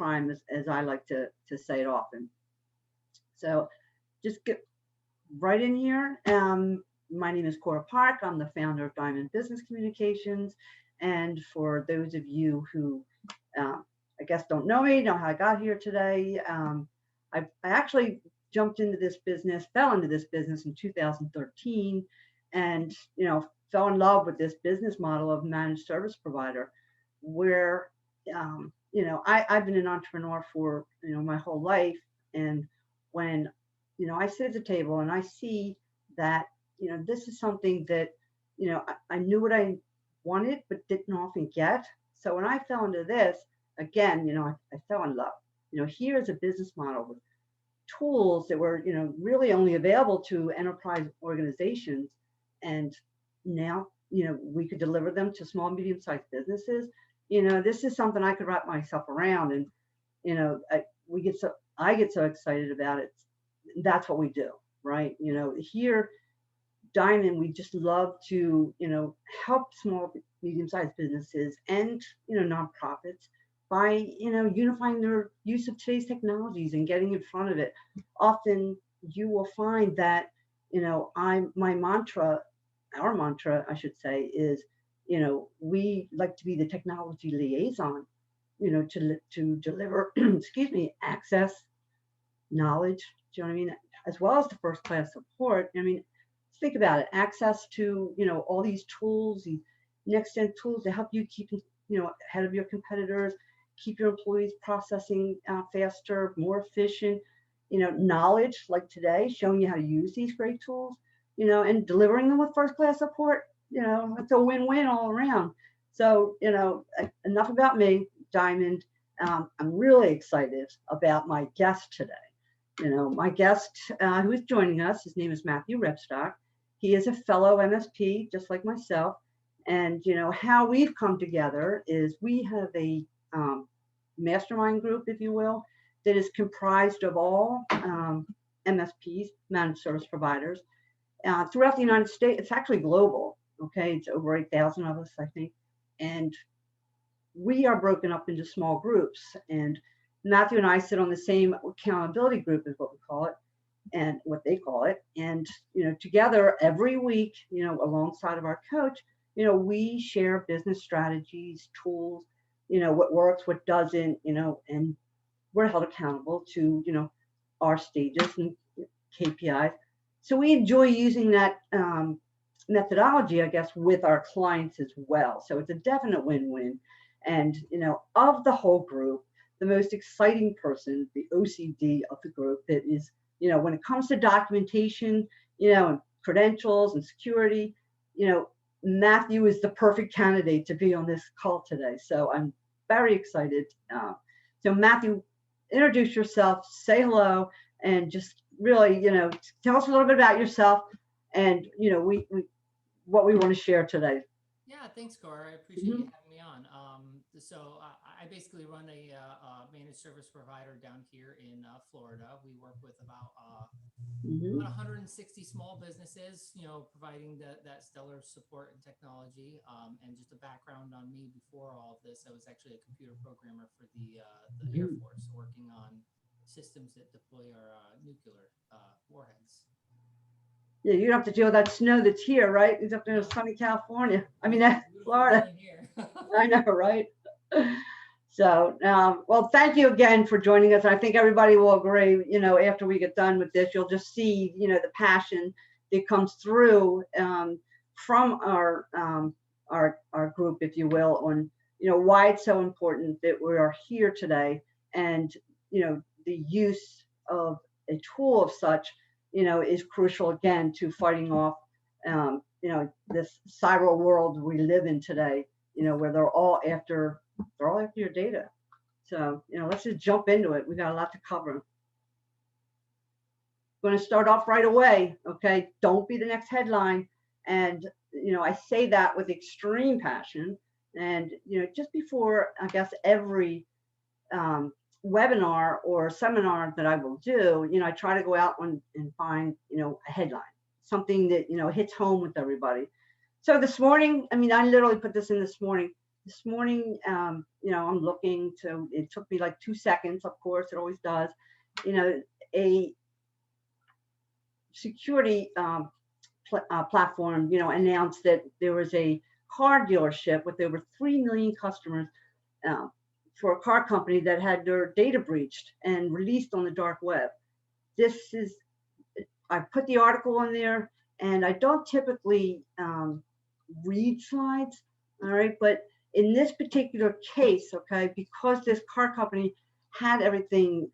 crime, as I like to say it often. So just get right in here. My name is Cora Park. I'm the founder of Diamond Business Communications. And for those of you who I guess don't know me, know how I got here today, I actually jumped into this business, fell into this business in 2013, and fell in love with this business model of managed service provider, where I've been an entrepreneur for my whole life, and when I sit at the table and I see that this is something that I knew what I wanted but didn't often get. So when I fell into this again, I fell in love. Here's a business model with tools that were really only available to enterprise organizations, and now we could deliver them to small medium-sized businesses. This is something I could wrap myself around, and I get so excited about it. That's what we do, right? Here, Diamond, we just love to help small medium-sized businesses and nonprofits by unifying their use of today's technologies and getting in front of it. Often you will find that my mantra, our mantra I should say, is we like to be the technology liaison, to deliver excuse me, access, knowledge, do you know what I mean, as well as the first class support. I mean, think about it, access to all these tools, these next gen tools to help you keep ahead of your competitors, keep your employees processing faster, more efficient, knowledge like today, showing you how to use these great tools, and delivering them with first class support. It's a win-win all around. So enough about me, Diamond. I'm really excited about my guest today. My guest who is joining us, his name is Matthew Rebstock. He is a fellow MSP, just like myself. And how we've come together is we have a mastermind group, if you will, that is comprised of all MSPs, managed service providers, throughout the United States. It's actually global. Okay, it's over 8,000 of us, I think, and we are broken up into small groups. And Matthew and I sit on the same accountability group, is what we call it, and what they call it. And together every week, alongside of our coach, we share business strategies, tools, what works, what doesn't, and we're held accountable to our stages and KPIs. So we enjoy using that methodology, I guess, with our clients as well. So it's a definite win-win. And of the whole group, the most exciting person, the OCD of the group, that is, when it comes to documentation, and credentials and security, Matthew is the perfect candidate to be on this call today. So I'm very excited. So Matthew, introduce yourself, say hello, and just really, tell us a little bit about yourself and, what we want to share today. Yeah, thanks, Cora. I appreciate you having me on. So I basically run a managed service provider down here in Florida. We work with about 160 small businesses, providing that stellar support and technology. And just a background on me before all of this, I was actually a computer programmer for the Air Force, working on systems that deploy our nuclear warheads. Yeah, you don't have to deal with that snow that's here, right? It's up in sunny California. I mean, that's Florida. I know, right? So, well, thank you again for joining us. I think everybody will agree, after we get done with this, you'll just see, the passion that comes through from our group, if you will, on, why it's so important that we are here today. And, the use of a tool of such, is crucial again to fighting off, this cyber world we live in today, where they're all after your data. So, let's just jump into it. We got a lot to cover. I'm going to start off right away. Okay. Don't be the next headline. And, I say that with extreme passion. And, just before, I guess, every webinar or seminar that I will do, I try to go out and find, a headline, something that, hits home with everybody. So this morning, I literally put this in this morning. this morning, I'm looking to, it took me like 2 seconds, of course, it always does, a security platform, announced that there was a car dealership with over 3 million customers uh, for a car company that had their data breached and released on the dark web. I put the article on there, and I don't typically read slides, all right, but in this particular case, okay, because this car company had everything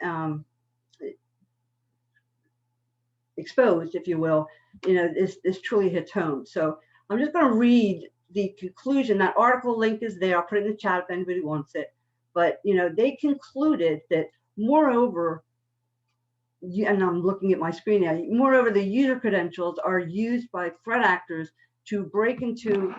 exposed, if you will, this truly hits home. So I'm just going to read the conclusion. That article link is there. I'll put it in the chat if anybody wants it. But they concluded that, moreover, and I'm looking at my screen now. Moreover, the user credentials are used by threat actors to break into.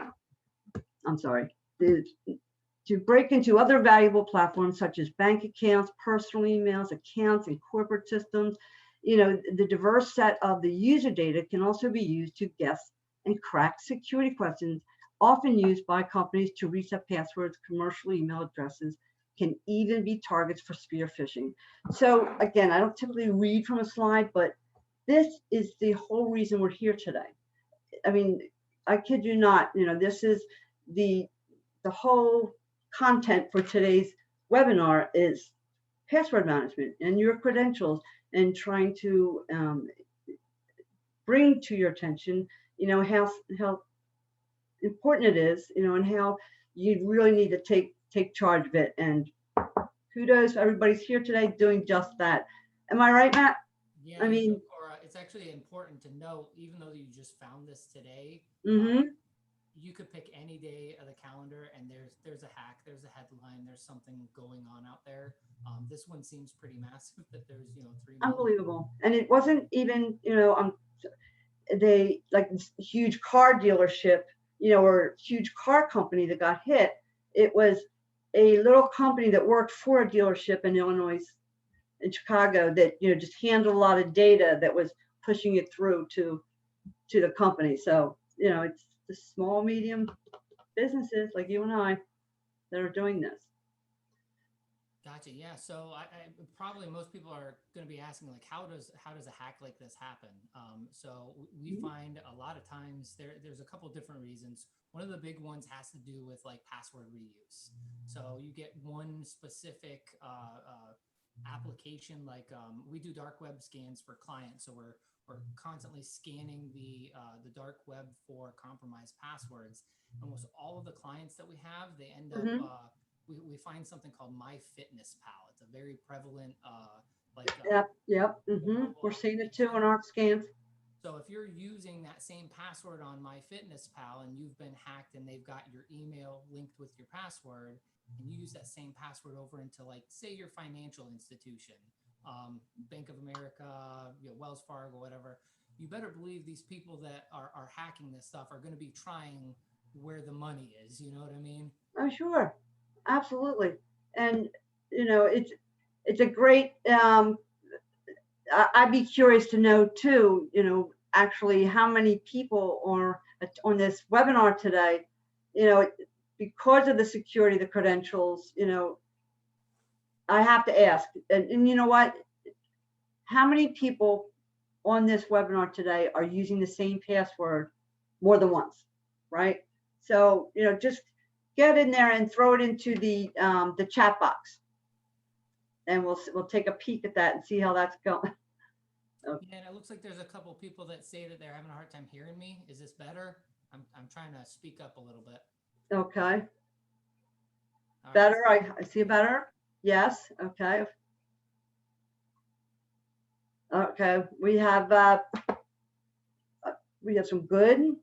I'm sorry. To break into other valuable platforms such as bank accounts, personal emails, accounts, and corporate systems. The diverse set of the user data can also be used to guess and crack security questions, often used by companies to reset passwords. Commercial email addresses can even be targets for spear phishing. So again, I don't typically read from a slide, but this is the whole reason we're here today. I mean, I kid you not, this is the whole content for today's webinar is password management and your credentials, and trying to bring to your attention, how important it is, and how you really need to take charge of it. And kudos, everybody's here today doing just that. Am I right, Matt? Yeah, I mean, Cora, it's actually important to note, even though you just found this today, you could pick any day of the calendar, and there's a hack, there's a headline, there's something going on out there. This one seems pretty massive, that there's 3 million. Unbelievable. And it wasn't even they, like, this huge car dealership, or huge car company that got hit. It was a little company that worked for a dealership in Illinois, in Chicago, that just handled a lot of data that was pushing it through to the company. So it's the small, medium businesses like you and I that are doing this. Gotcha. Yeah. So I probably most people are going to be asking, like, how does a hack like this happen? So we find a lot of times there's a couple different reasons. One of the big ones has to do with, like, password reuse. So you get one specific application, like we do dark web scans for clients, so we're constantly scanning the dark web for compromised passwords. Almost all of the clients that we have, they end up we find something called MyFitnessPal. It's a very prevalent Yep. We're seeing it too in our scans. So if you're using that same password on MyFitnessPal and you've been hacked and they've got your email linked with your password, and you use that same password over into, like, say, your financial institution, Bank of America, Wells Fargo, whatever, you better believe these people that are hacking this stuff are going to be trying where the money is. You know what I mean? Oh, sure. Absolutely. And, it's a great, I'd be curious to know too, actually how many people are on this webinar today, because of the security, the credentials, I have to ask, and you know what, how many people on this webinar today are using the same password more than once, right? So, just get in there and throw it into the chat box, and we'll take a peek at that and see how that's going. Okay. Yeah, and it looks like there's a couple people that say that they're having a hard time hearing me. Is this better? I'm trying to speak up a little bit. Okay. Right. Better. I see it better. Yes. Okay. Okay. We have some good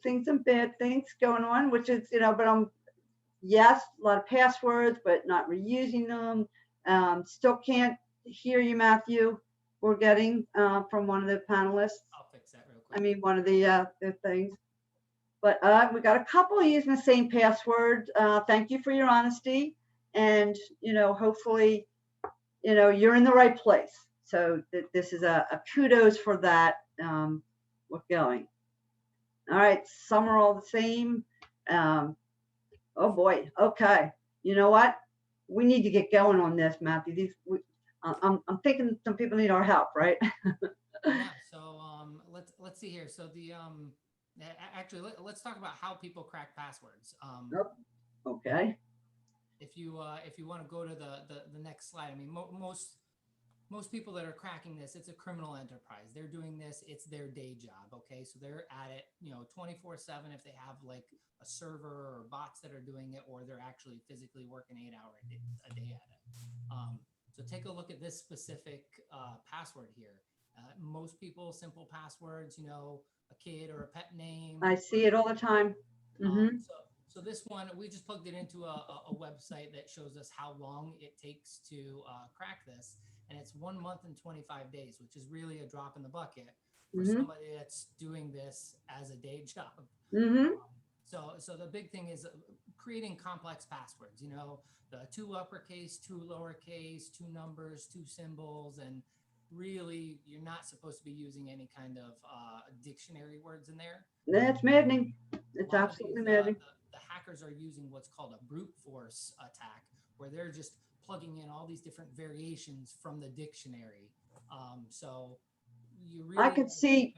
things and bad things going on, which is, but yes, a lot of passwords, but not reusing them. Still can't hear you, Matthew. We're getting from one of the panelists. I'll fix that real quick. I mean, one of the things. But we got a couple using the same password. Thank you for your honesty. And, hopefully, you're in the right place. So this is a kudos for that. We're going. All right. Some are all the same. Oh boy. Okay. You know what? We need to get going on this, Matthew. I'm thinking some people need our help, right? Yeah. So let's see here. So actually let's talk about how people crack passwords. Nope. Okay. If you want to go to the next slide, I mean, most people that are cracking this, it's a criminal enterprise. They're doing this, it's their day job. Okay, so they're at it, 24/7. If they have like a server or bots that are doing it, or they're actually physically working 8 hour a day at it. So take a look at this specific password here. Most people, simple passwords, a kid or a pet name. I see it all the time. Mm-hmm. So this one, we just plugged it into a website that shows us how long it takes to crack this. And it's 1 month and 25 days, which is really a drop in the bucket for Mm-hmm. somebody that's doing this as a day job. Mm-hmm. So the big thing is creating complex passwords, the 2 uppercase, 2 lowercase, 2 numbers, 2 symbols, and really you're not supposed to be using any kind of dictionary words in there. That's maddening. It's absolutely maddening. The hackers are using what's called a brute force attack, where they're just plugging in all these different variations from the dictionary. So you really, I could see.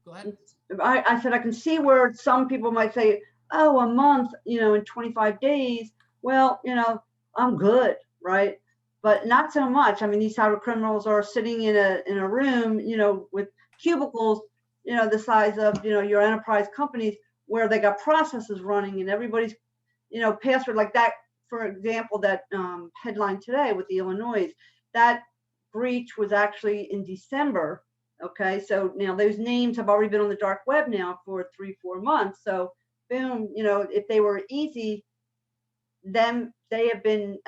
Go ahead. I said I can see where some people might say, "Oh, a month, in 25 days." Well, I'm good, right? But not so much. I mean, these cyber criminals are sitting in a room, with cubicles, the size of your enterprise companies, where they got processes running and everybody's, password like that. For example, that headline today with the Illinois, that breach was actually in December. Okay, so now those names have already been on the dark web now for 3-4 months. So boom, if they were easy, then they have been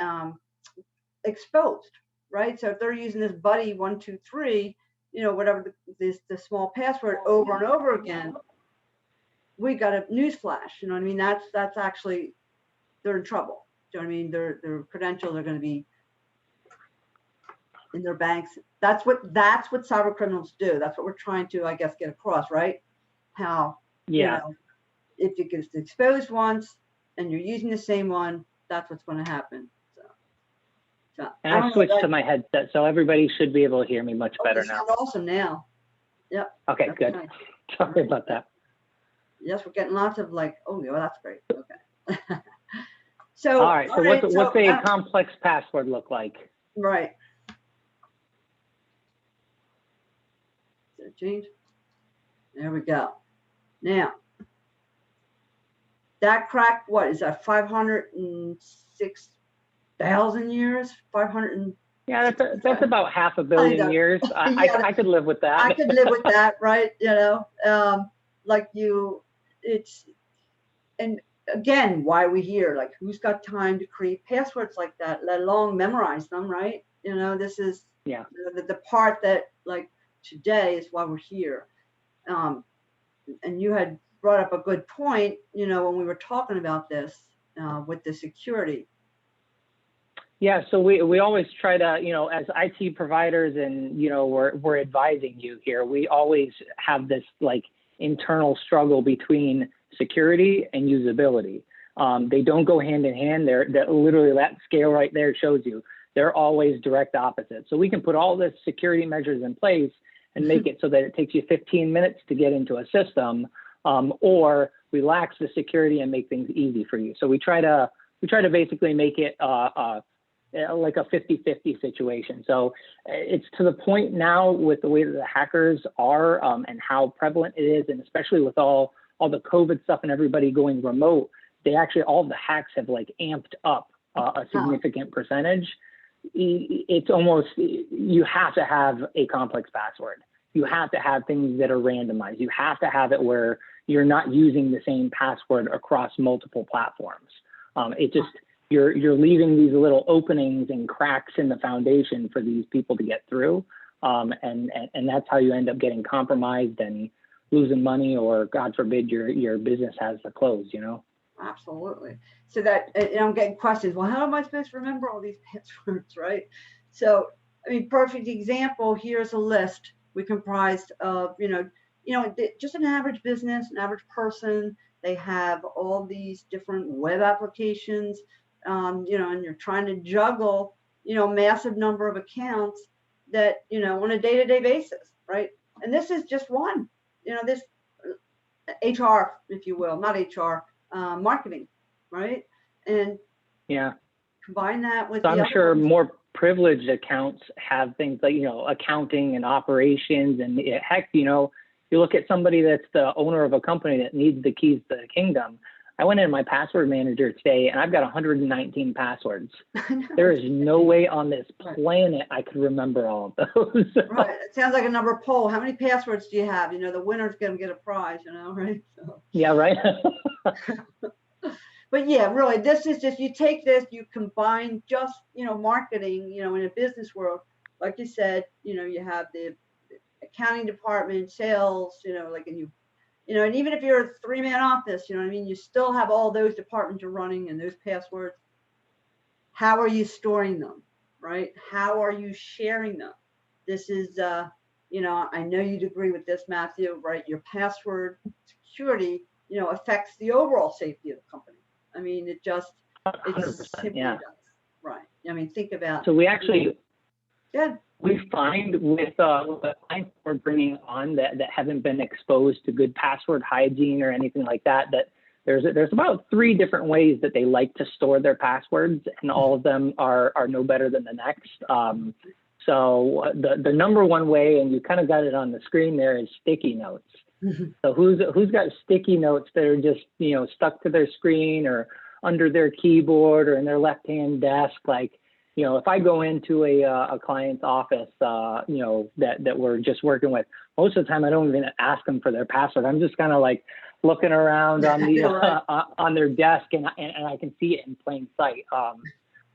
exposed, right? So if they're using this buddy 123, whatever the small password over and over again, we got a news flash. You know what I mean? That's actually, they're in trouble. Do you know what I mean? Their credentials are going to be in their banks. That's what cyber criminals do. That's what we're trying to, I guess, get across, right? How, if it gets exposed once and you're using the same one, that's what's going to happen. So and I switched to my headset, so everybody should be able to hear me much better now. Sound awesome now. Yep. Okay, good. Nice. Sorry about that. Yes, we're getting lots of that's great. Okay. So all right. So what's a complex password look like? Right. Change. There we go. Now, that cracked, what is that, 506,000 years? 500. Yeah, that's about 500 million years. I could live with that. I could live with that, right? And again, why are we here? Like, who's got time to create passwords like that, let alone memorize them, right? This is the part that, like, today is why we're here. And you had brought up a good point, when we were talking about this with the security. Yeah, so we always try to, as IT providers and, we're advising you here, we always have this like internal struggle between security and usability. They don't go hand in hand. They're literally, that scale right there shows you, they're always direct opposites. So we can put all this security measures in place and make it so that it takes you 15 minutes to get into a system, or relax the security and make things easy for you. So we try to basically make it like a 50-50 situation. So it's to the point now with the way that the hackers are and how prevalent it is, and especially with all the COVID stuff and everybody going remote, they actually, all the hacks have like amped up a significant percentage. It's almost, you have to have a complex password. You have to have things that are randomized. You have to have it where you're not using the same password across multiple platforms. It just, you're leaving these little openings and cracks in the foundation for these people to get through. And that's how you end up getting compromised and losing money, or God forbid your business has to close, Absolutely. So that, I'm getting questions. Well, how am I supposed to remember all these passwords, right? So, I mean, perfect example. Here's a list we comprised of, just an average business, an average person, They have all these different web applications, you know, and you're trying to juggle, you know, massive number of accounts that, you know, on a day-to-day basis, right? And this is just one, you know, this HR, if you will, not HR, marketing, right? And Yeah. combine that with So the I'm other sure ones. more privileged accounts have things like, you know, accounting and operations, and heck, you know, you look at somebody that's the owner of a company that needs the keys to the kingdom. I went in my password manager today and I've got 119 passwords. There is no way on this planet I could remember all of those. Right. It sounds like a number poll. How many passwords do you have? You know, the winner's going to get a prize, you know, right? So. Yeah, right. But yeah, really, this is just, you take this, you combine just, you know, marketing, you know, in a business world, like you said, you know, you have the accounting department, sales, you know, like, and you know, and even if you're a three-man office, you know what I mean, you still have all those departments you're running and those passwords. How are you storing them, right? How are you sharing them? This is, you know, I know you'd agree with this, Matthew, right? Your password security, you know, affects the overall safety of the company. I mean, it just, it 100%, simply yeah. does, right? I mean, think about. So we actually, Good. we find with the clients we're bringing on that haven't been exposed to good password hygiene or anything like that, that there's about 3 different ways that they like to store their passwords, and all of them are no better than the next. So the number one way, and you kind of got it on the screen there, is sticky notes. So who's got sticky notes that are just, you know, stuck to their screen or under their keyboard or in their left-hand desk? Like, you know, if I go into a client's office, you know, that we're just working with, most of the time I don't even ask them for their password. I'm just kind of like looking around on the on their desk, and I can see it in plain sight. A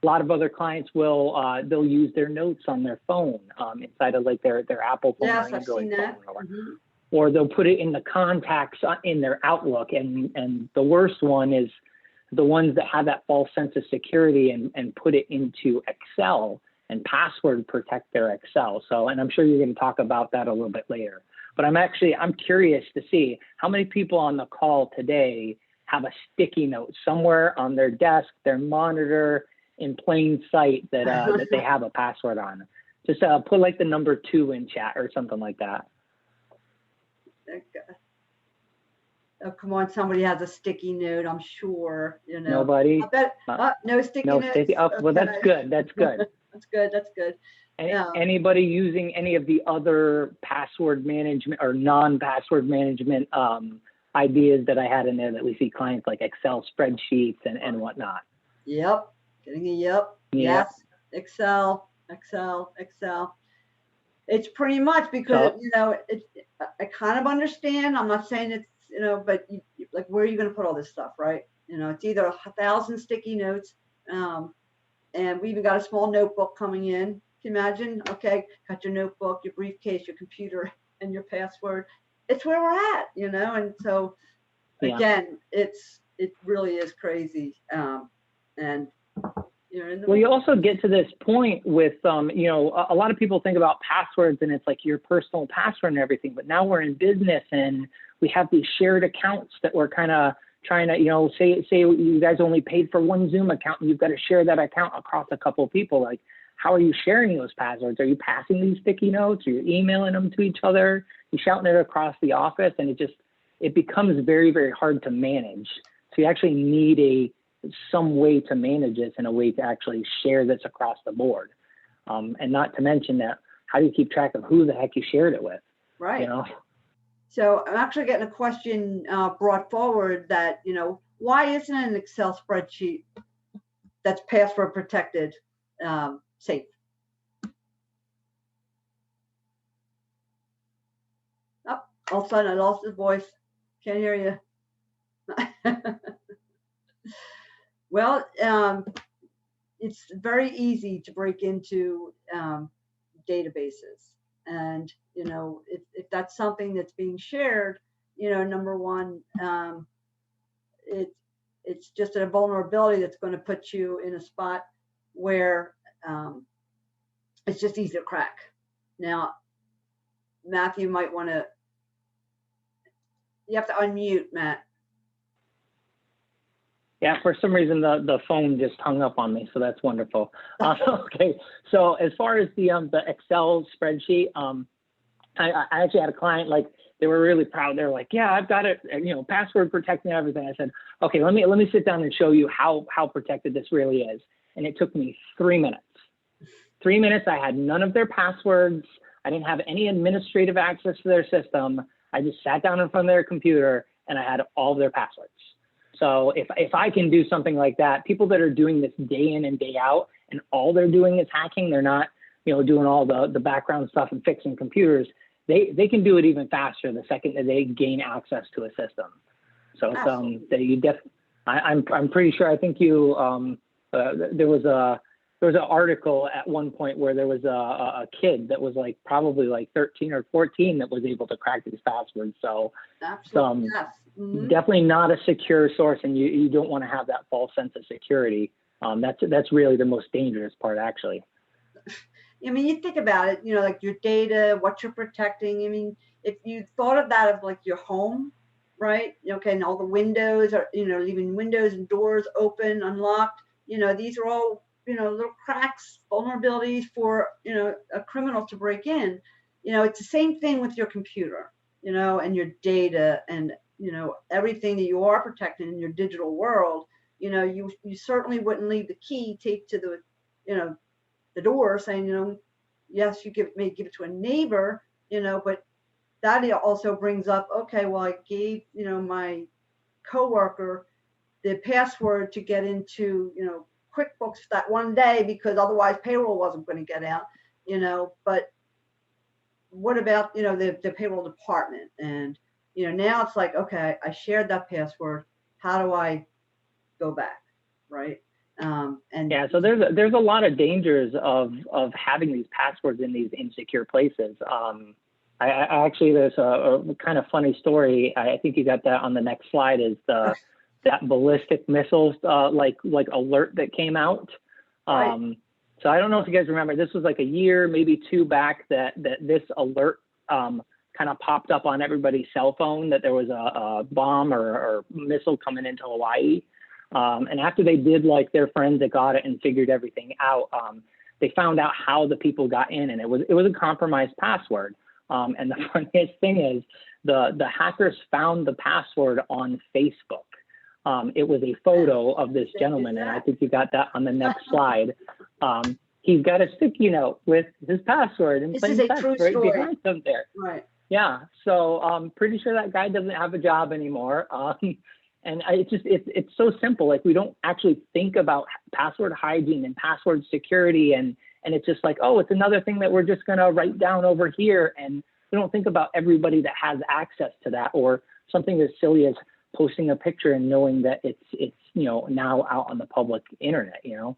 lot of other clients will they'll use their notes on their phone inside of like their Apple phone Yes, or I've seen Android that. phone, or they'll put it in the contacts in their Outlook. And the worst one is the ones that have that false sense of security and put it into Excel and password protect their Excel. So, and I'm sure you're going to talk about that a little bit later. But I'm curious to see how many people on the call today have a sticky note somewhere on their desk, their monitor, in plain sight that that they have a password on. Just put like the number 2 in chat or something like that. Oh, come on, somebody has a sticky note, I'm sure, you know. Nobody? I bet, no sticky No notes. sticky. Oh, well, that's good. That's good. That's good. That's good. Anybody using any of the other password management or non-password management ideas that I had in there that we see clients like Excel spreadsheets and whatnot? Yep. Getting a yep. Yes. Excel. It's pretty much because, you know, I kind of understand. I'm not saying it's, you know, but like, where are you going to put all this stuff, right? You know, it's either 1,000 sticky notes, and we even got a small notebook coming in. Can you imagine? Okay, got your notebook, your briefcase, your computer, and your password. It's where we're at, you know. And so, again, it really is crazy. And you know, well, you also get to this point with, you know, a lot of people think about passwords and it's like your personal password and everything. But now we're in business and we have these shared accounts that we're kind of trying to, you know, say you guys only paid for one Zoom account and you've got to share that account across a couple of people. Like, how are you sharing those passwords? Are you passing these sticky notes? Are you emailing them to each other? You're shouting it across the office, and it becomes very, very hard to manage. So you actually need some way to manage this and a way to actually share this across the board. And not to mention that, how do you keep track of who the heck you shared it with? Right. You know? So I'm actually getting a question brought forward that, you know, why isn't an Excel spreadsheet that's password protected safe? Oh, all of a sudden I lost his voice. Can't hear you. Well, it's very easy to break into databases. And, you know, if that's something that's being shared, you know, number one, it's just a vulnerability that's going to put you in a spot where it's just easy to crack. Now, Matthew might want to, you have to unmute, Matt. Yeah, for some reason the phone just hung up on me, so that's wonderful. Okay, so as far as the Excel spreadsheet, I actually had a client, like, they were really proud. They were like, yeah, I've got it, you know, password protected and everything. I said, okay, let me sit down and show you how protected this really is. And it took me 3 minutes. 3 minutes. I had none of their passwords. I didn't have any administrative access to their system. I just sat down in front of their computer and I had all of their passwords. So if I can do something like that, people that are doing this day in and day out and all they're doing is hacking, they're not, you know, doing all the background stuff and fixing computers, they can do it even faster the second that they gain access to a system. So it's, that you I'm pretty sure, I think you, there was an article at one point where there was a kid that was like probably like 13 or 14 that was able to crack these passwords. So Absolutely. Yes. definitely not a secure source, and you don't want to have that false sense of security. That's really the most dangerous part, actually. I mean, you think about it, you know, like your data, what you're protecting. I mean, if you thought of that of like your home, right? Okay, and all the windows are, you know, leaving windows and doors open, unlocked. You know, these are all, you know, little cracks, vulnerabilities for, you know, a criminal to break in. You know, it's the same thing with your computer, you know, and your data and, you know, everything that you are protecting in your digital world. You know, you certainly wouldn't leave the key taped to the, you know, the door saying, you know, yes, you may give it to a neighbor, you know, but that also brings up, okay, well, I gave, you know, my coworker the password to get into, you know, QuickBooks that one day because otherwise payroll wasn't going to get out, you know. But what about, you know, the payroll department? And, you know, now it's like, okay, I shared that password. How do I go back, right? And yeah, so there's a lot of dangers of having these passwords in these insecure places. I actually, there's a kind of funny story. I think you got that on the next slide, is that ballistic missiles like alert that came out. Right. So I don't know if you guys remember, this was like a year, maybe two back, that this alert kind of popped up on everybody's cell phone that there was a bomb or missile coming into Hawaii. And after they did like their forensic audit and figured everything out, they found out how the people got in, and it was a compromised password. And the funniest thing is the hackers found the password on Facebook. It was a photo of this gentleman, and I think you got that on the next slide. He's got a sticky note with his password and plain text right behind him there. Right. Yeah. So I'm pretty sure that guy doesn't have a job anymore. And it's so simple. Like, we don't actually think about password hygiene and password security. And it's just like, oh, it's another thing that we're just going to write down over here. And we don't think about everybody that has access to that, or something as silly as posting a picture and knowing that it's, you know, now out on the public internet, you know?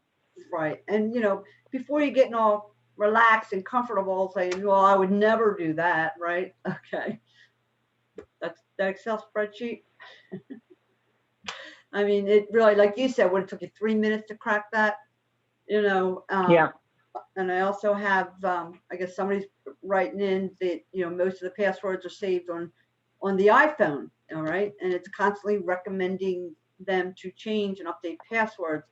Right. And, you know, before you're getting all relaxed and comfortable saying, well, I would never do that. Right. Okay. That's the Excel spreadsheet. I mean, it really, like you said, would it took you 3 minutes to crack that, you know? Yeah. And I also have, I guess somebody's writing in that, you know, most of the passwords are saved on the iPhone, all right? And it's constantly recommending them to change and update passwords.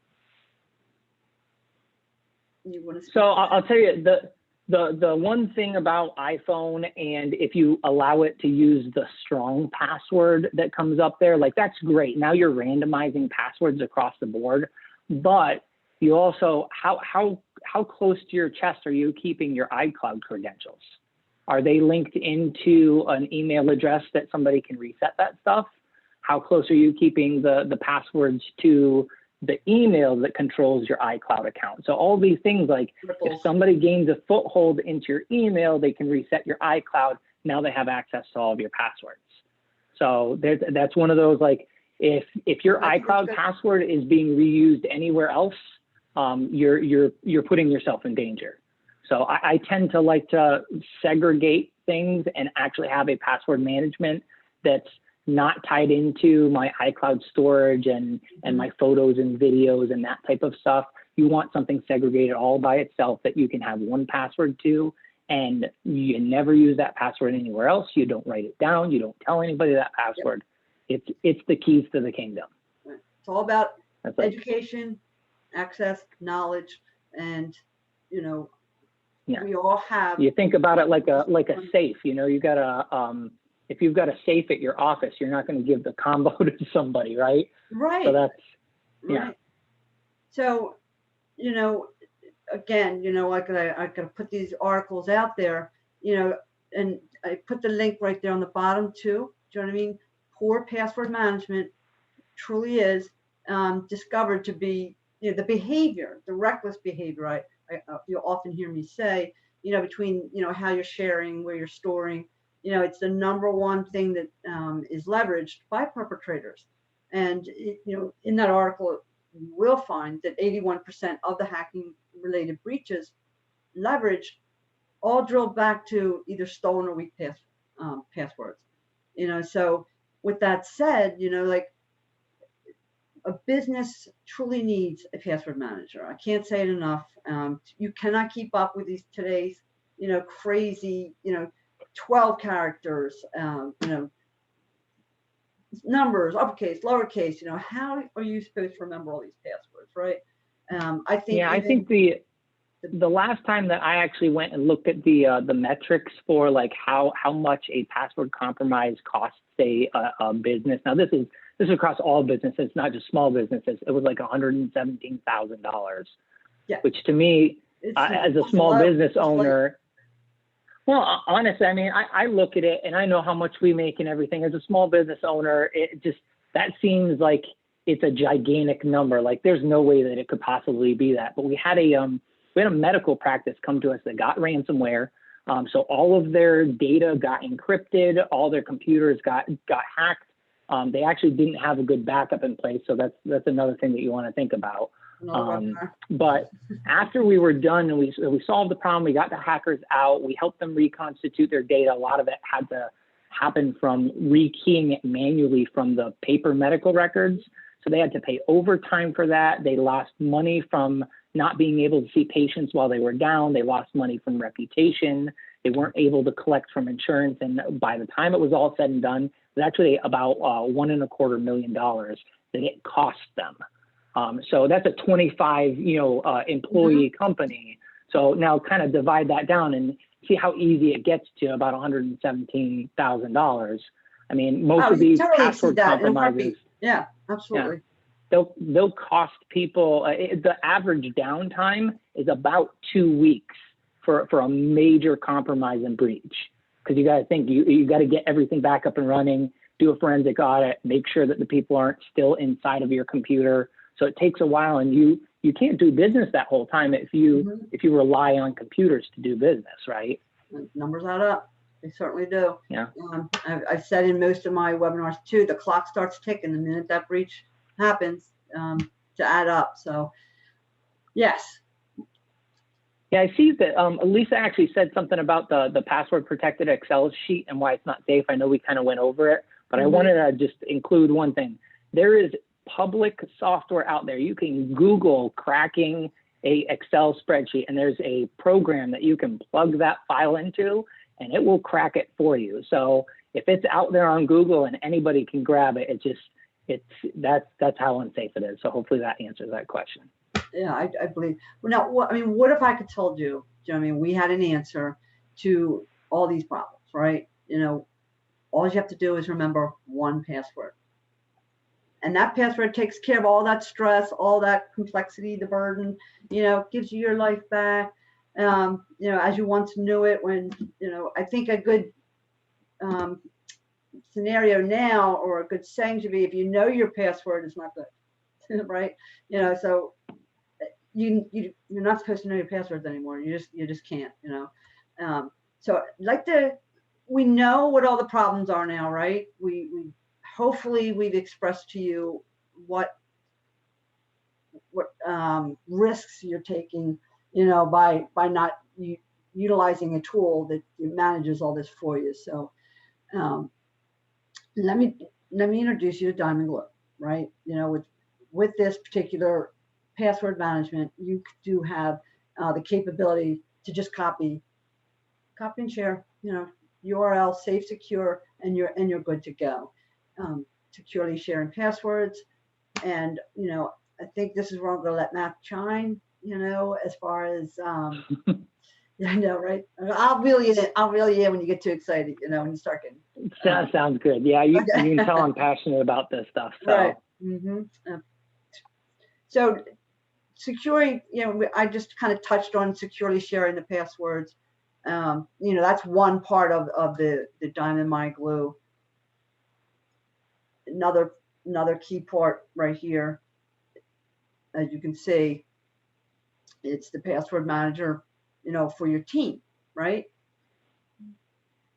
You want to? So I'll tell you, the one thing about iPhone, and if you allow it to use the strong password that comes up there, like, that's great. Now you're randomizing passwords across the board, but you also, how close to your chest are you keeping your iCloud credentials? Are they linked into an email address that somebody can reset that stuff? How close are you keeping the passwords to the email that controls your iCloud account? So all these things, like, if somebody gains a foothold into your email, they can reset your iCloud. Now they have access to all of your passwords. So that's one of those, like, if your iCloud password is being reused anywhere else, you're putting yourself in danger. So I tend to like to segregate things and actually have a password management that's not tied into my iCloud storage and my photos and videos and that type of stuff. You want something segregated all by itself that you can have one password to, and you never use that password anywhere else. You don't write it down. You don't tell anybody that password. Yep. It's the keys to the kingdom. It's all about That's like, education, access, knowledge, and yeah. we all have. You think about it like a safe. You got if you've got a safe at your office, you're not going to give the combo to somebody, right? Right. So that's right. So again, like I gotta put these articles out there, and I put the link right there on the bottom too. Do you know what I mean? Poor password management truly is discovered to be the behavior, the reckless behavior. You'll often hear me say, between how you're sharing, where you're storing, it's the number one thing that is leveraged by perpetrators. And in that article, you will find that 81% of the hacking related breaches leverage all drilled back to either stolen or weak passwords. So with that said, like a business truly needs a password manager. I can't say it enough. You cannot keep up with these today's, crazy, 12 characters, numbers, uppercase, lowercase. How are you supposed to remember all these passwords, right? I think. Yeah, I think the last time that I actually went and looked at the metrics for like how much a password compromise costs a business. Now this is across all businesses, not just small businesses. It was like $117,000, which to me, as a small business owner, well, honestly, I mean, I look at it and I know how much we make and everything. As a small business owner, that seems like it's a gigantic number. Like there's no way that it could possibly be that. But we had a medical practice come to us that got ransomware. So all of their data got encrypted, all their computers got hacked. They actually didn't have a good backup in place. So that's another thing that you want to think about. But after we were done and we solved the problem, we got the hackers out, we helped them reconstitute their data. A lot of it had to happen from rekeying it manually from the paper medical records. So they had to pay overtime for that. They lost money from not being able to see patients while they were down. They lost money from reputation. They weren't able to collect from insurance. And by the time it was all said and done, it was actually about $1.25 million that it cost them. So that's a 25, employee company. So now kind of divide that down and see how easy it gets to about $117,000. I mean, most of these password compromises. Yeah, absolutely. Yeah, they'll cost people. The average downtime is about 2 weeks for a major compromise and breach. Because you got to think, you got to get everything back up and running, do a forensic audit, make sure that the people aren't still inside of your computer. So it takes a while, and you can't do business that whole time if you rely on computers to do business, right? Numbers add up. They certainly do. Yeah. I've said in most of my webinars too, the clock starts ticking the minute that breach happens to add up. So, yes. Yeah, I see that Lisa actually said something about the password protected Excel sheet and why it's not safe. I know we kind of went over it, but I wanted to just include one thing. There is public software out there. You can Google cracking a Excel spreadsheet, and there's a program that you can plug that file into, and it will crack it for you. So if it's out there on Google and anybody can grab it, that's how unsafe it is. So hopefully that answers that question. Yeah, I believe. Well, now, what if I could told you, we had an answer to all these problems, right? All you have to do is remember one password. And that password takes care of all that stress, all that complexity, the burden, gives you your life back, as you once knew it. When, I think a good scenario now, or a good saying should be, if you know your password, is not good, right? So you're not supposed to know your passwords anymore. You just can't, So we know what all the problems are now, right? We hopefully we've expressed to you what risks you're taking, by not utilizing a tool that manages all this for you. So let me introduce you to Diamond Glue, right? With this particular password management, you do have the capability to just copy and share, URL, safe, secure, and you're good to go. Securely sharing passwords, And, you know, I think this is where I'm going to let Matt chime, you know, as far as, I know, right? I'll reel you in. I'll reel you in when you get too excited, you know, when you start getting. That sounds good. Yeah, you Okay. can tell I'm passionate about this stuff. So. Right. So securing, you know, I just kind of touched on securely sharing the passwords. You know, that's one part of the Diamond My Glue. Another key part right here, as you can see, it's the password manager, you know, for your team, right?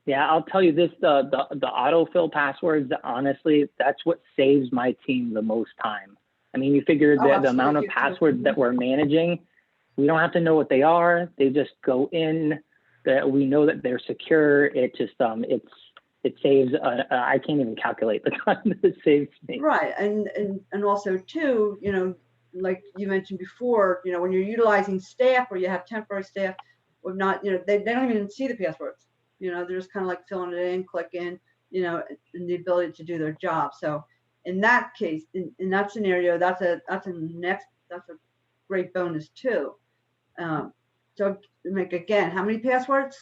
Yeah, I'll tell you this, the autofill passwords, honestly, that's what saves my team the most time. I mean, you figure the amount of passwords that we're managing, we don't have to know what they are. They just go in, that we know that they're secure. It just, it saves, I can't even calculate the time that it saves me. Right, and also too, you know, like you mentioned before, you know, when you're utilizing staff or you have temporary staff, or not, you know, they don't even see the passwords. You know, they're just kind of like filling it in, clicking, you know, and the ability to do their job. So in that case, in that scenario, that's a great bonus too. So like again, how many passwords?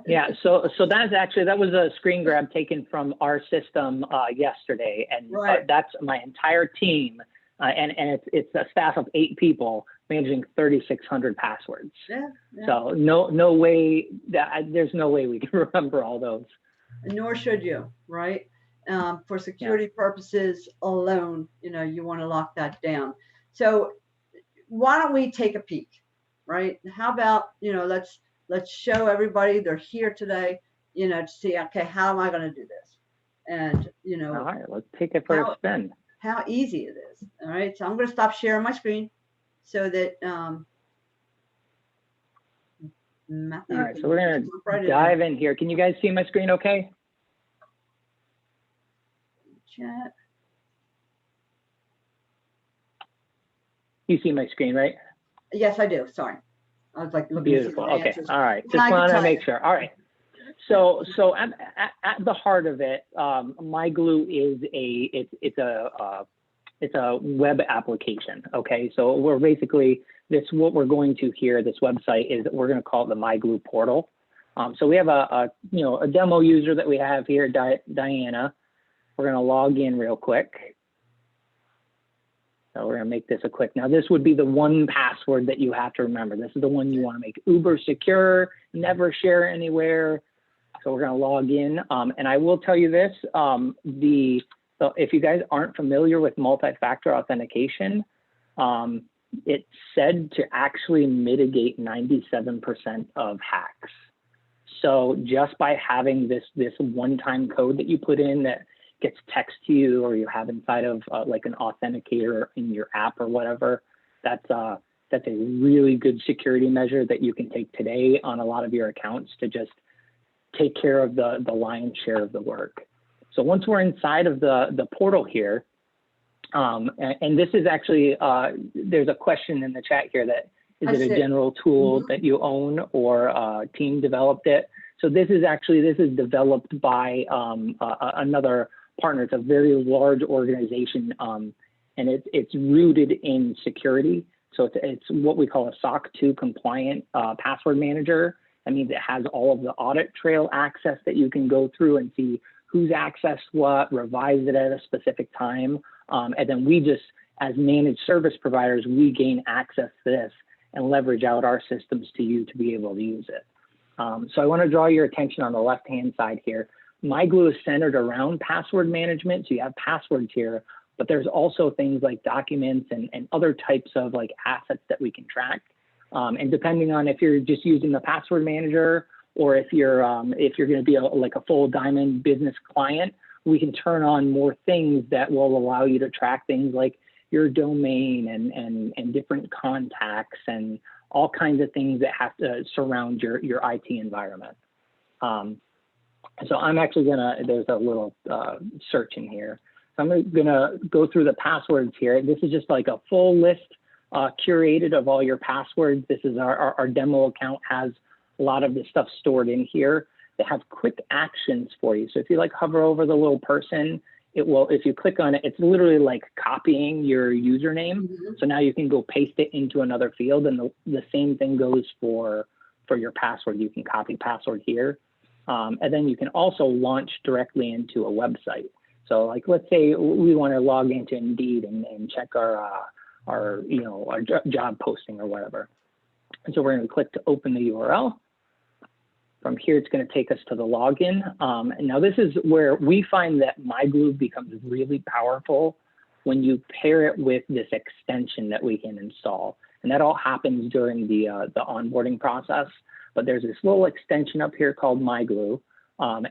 Yeah, so that was a screen grab taken from our system yesterday, and right. That's my entire team, and it's a staff of 8 people managing 3,600 passwords. Yeah. So no way there's no way we can remember all those. Nor should you, right? For security purposes alone, you know, you want to lock that down. So why don't we take a peek, right? How about, you know, let's show everybody they're here today, you know, to see, okay, how am I going to do this? And, you know, all right, let's take it for a spin. How easy it is. All right. So I'm going to stop sharing my screen so that, Matthew, all right, so we're going to dive in here. Can you guys see my screen okay? Chat. You see my screen, right? Yes, I do. Sorry. I was like looking. Beautiful. Okay. All right. Just wanted to make sure. All right. So at the heart of it, My Glue is it's a web application. Okay. So we're basically what we're going to here, this website is we're going to call it the My Glue portal. So we have a demo user that we have here, Diana. We're going to log in real quick. So we're going to make this a quick. Now, this would be the one password that you have to remember. This is the one you want to make uber secure, never share anywhere. So we're going to log in. And I will tell you this, so if you guys aren't familiar with multi-factor authentication, it's said to actually mitigate 97% of hacks. So just by having this one-time code that you put in that gets text to you or you have inside of like an authenticator in your app or whatever, that's a really good security measure that you can take today on a lot of your accounts to just take care of the lion's share of the work. So once we're inside of the portal here, and this is actually, there's a question in the chat here that, is it a general tool that you own or a team developed it? So this is developed by another partner. It's a very large organization, and it's rooted in security. So it's what we call a SOC 2 compliant password manager. That means it has all of the audit trail access that you can go through and see who's accessed what, revise it at a specific time. And then we just, as managed service providers, we gain access to this and leverage out our systems to you to be able to use it. So I want to draw your attention on the left-hand side here. My Glue is centered around password management. So you have passwords here, but there's also things like documents and other types of like assets that we can track. And depending on if you're just using the password manager or if you're going to be like a full Diamond business client, we can turn on more things that will allow you to track things like your domain and different contacts and all kinds of things that have to surround your IT environment. So I'm actually there's a little search in here. So I'm gonna go through the passwords here. This is just like a full list curated of all your passwords. This is our demo account has a lot of this stuff stored in here that have quick actions for you. So if you like hover over the little person, it will, if you click on it, it's literally like copying your username. Mhm. So now you can go paste it into another field, and the same thing goes for your password. You can copy password here. And then you can also launch directly into a website. So like, let's say we want to log into Indeed and check our job posting or whatever. And so we're going to click to open the URL. From here, it's going to take us to the login. And now this is where we find that MyGlue becomes really powerful when you pair it with this extension that we can install. And that all happens during the onboarding process. But there's this little extension up here called MyGlue,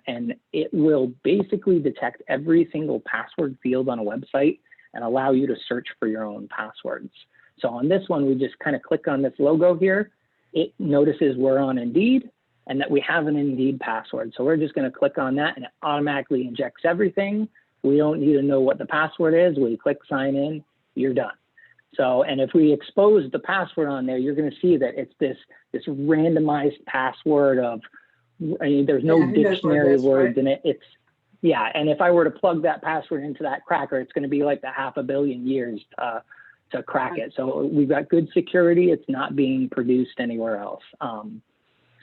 and it will basically detect every single password field on a website and allow you to search for your own passwords. So on this one, we just kind of click on this logo here. It notices we're on Indeed and that we have an Indeed password. So we're just going to click on that, and it automatically injects everything. We don't need to know what the password is. We click sign in, you're done. So, and if we expose the password on there, you're going to see that it's this randomized password of, I mean, there's no dictionary words in it. It's, yeah. And if I were to plug that password into that cracker, it's going to be like the 500 million years to crack it. So we've got good security. It's not being produced anywhere else.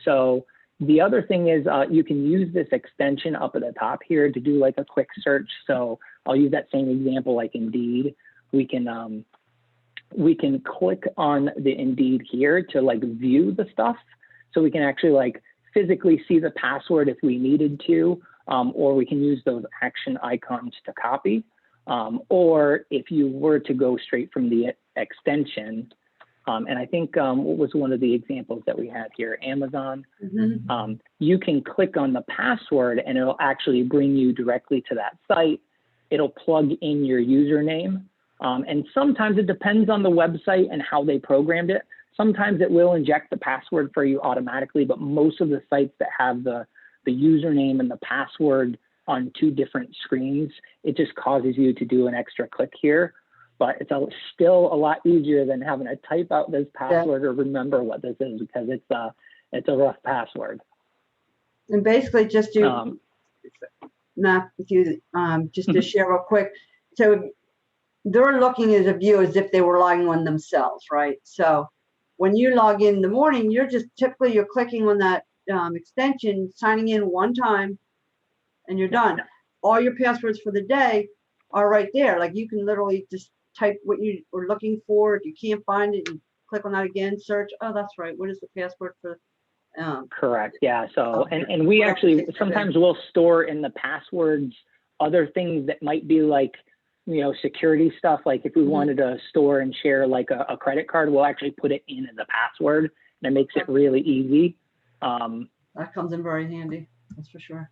So the other thing is you can use this extension up at the top here to do like a quick search. So I'll use that same example like Indeed. We can click on the Indeed here to like view the stuff. So we can actually like physically see the password if we needed to, or we can use those action icons to copy. Or if you were to go straight from the extension, and I think what was one of the examples that we had here, Amazon, you can click on the password and it'll actually bring you directly to that site. It'll plug in your username. And sometimes it depends on the website and how they programmed it. Sometimes it will inject the password for you automatically, but most of the sites that have the username and the password on two different screens, it just causes you to do an extra click here. But it's still a lot easier than having to type out this password or remember what this is, because it's a rough password. And basically just to, Matt, with you, just to share real quick. So they're looking at a view as if they were logging on themselves, right? So when you log in the morning, you're clicking on that extension, signing in one time, and you're done. All your passwords for the day are right there. Like you can literally just type what you were looking for. If you can't find it, you click on that again, search. Oh, that's right. What is the password for? Correct. Yeah. So, and we actually sometimes will store in the passwords other things that might be like, you know, security stuff. Like if we wanted to store and share like a credit card, we'll actually put it in as a password, and it makes it really easy. That comes in very handy. That's for sure.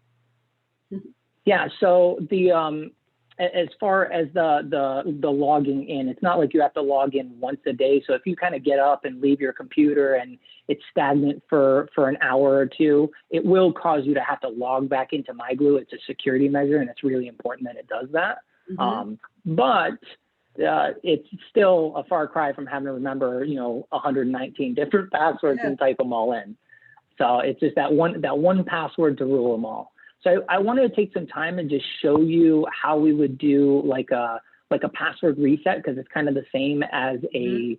Yeah. So the as far as the logging in, it's not like you have to log in once a day. So if you kind of get up and leave your computer and it's stagnant for an hour or two, it will cause you to have to log back into MyGlue. It's a security measure, and it's really important that it does that. But it's still a far cry from having to remember, 119 different passwords and type them all in. So it's just that one password to rule them all. So I wanted to take some time and just show you how we would do like a password reset, because it's kind of the same as a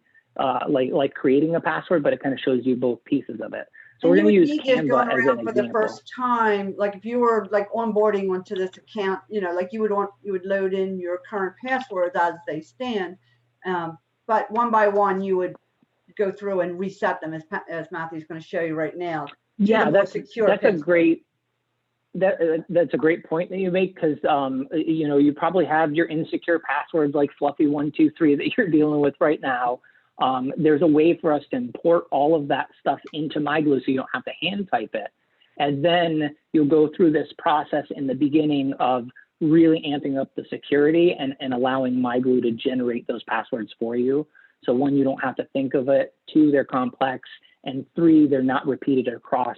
like creating a password, but it kind of shows you both pieces of it. So we're going to use Canva as an example. For the first time, like if you were like onboarding onto this account, like you would load in your current passwords as they stand, but one by one you would go through and reset them as Matthew's going to show you right now. Yeah, that's a great. That's a great point that you make, because you probably have your insecure passwords like fluffy123 that you're dealing with right now. There's a way for us to import all of that stuff into MyGlue so you don't have to hand type it. And then you'll go through this process in the beginning of really amping up the security and allowing MyGlue to generate those passwords for you. So one, you don't have to think of it. Two, they're complex. And three, they're not repeated across